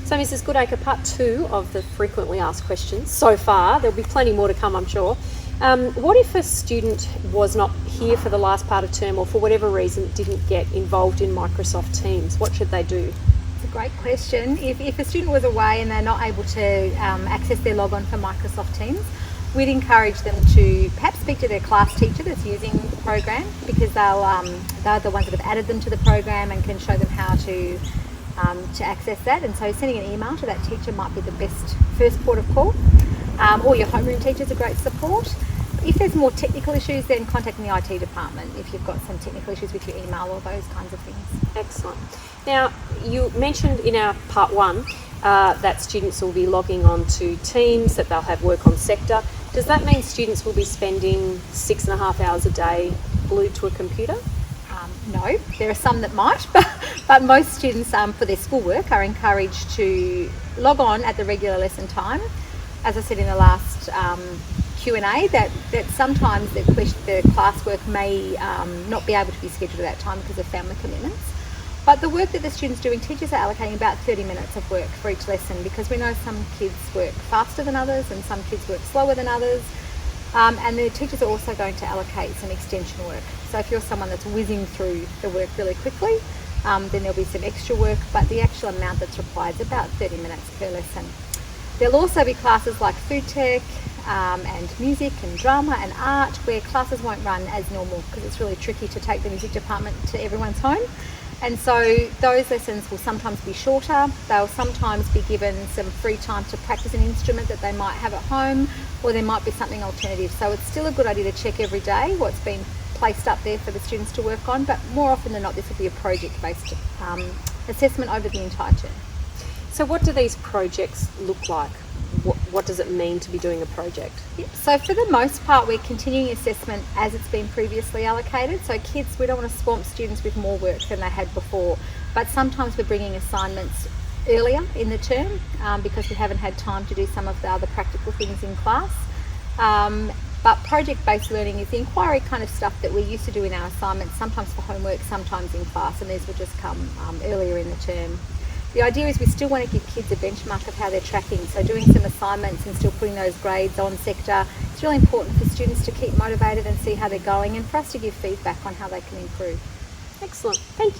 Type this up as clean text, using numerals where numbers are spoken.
So Mrs. Goodacre, part 2 of the frequently asked questions so far. There'll be plenty more to come, I'm sure. What if a student was not here for the last part of term or for whatever reason didn't get involved in Microsoft Teams? What should they do? It's a great question. If a student was away and they're not able to access their log on for Microsoft Teams, we'd encourage them to perhaps speak to their class teacher that's using the program, because they're the ones that have added them to the program and can show them how to access that. And so sending an email to that teacher might be the best first port of call. Or your homeroom teacher is a great support. If there's more technical issues, then contacting the IT department if you've got some technical issues with your email or those kinds of things. Excellent. Now, you mentioned in our part 1 that students will be logging on to Teams, that they'll have work on sector. Does that mean students will be spending 6.5 hours a day glued to a computer? No, there are some that might, but most students for their schoolwork are encouraged to log on at the regular lesson time. As I said in the last Q&A, that sometimes the classwork may not be able to be scheduled at that time because of family commitments. But the work that the students doing, teachers are allocating about 30 minutes of work for each lesson, because we know some kids work faster than others and some kids work slower than others. And the teachers are also going to allocate some extension work. So if you're someone that's whizzing through the work really quickly, then there'll be some extra work, but the actual amount that's required is about 30 minutes per lesson. There'll also be classes like food tech and music and drama and art, where classes won't run as normal because it's really tricky to take the music department to everyone's home. And so those lessons will sometimes be shorter. They'll sometimes be given some free time to practice an instrument that they might have at home, or there might be something alternative. So it's still a good idea to check every day what's been placed up there for the students to work on, but more often than not this will be a project-based assessment over the entire term. So what do these projects look like? What does it mean to be doing a project? Yep. So for the most part, we're continuing assessment as it's been previously allocated. So kids, we don't want to swamp students with more work than they had before, but sometimes we're bringing assignments earlier in the term because we haven't had time to do some of the other practical things in class. But project-based learning is the inquiry kind of stuff that we used to do in our assignments, sometimes for homework, sometimes in class, and these will just come earlier in the term. The idea is we still want to give kids a benchmark of how they're tracking, so doing some assignments and still putting those grades on sector. It's really important for students to keep motivated and see how they're going, and for us to give feedback on how they can improve. Excellent. Thank you.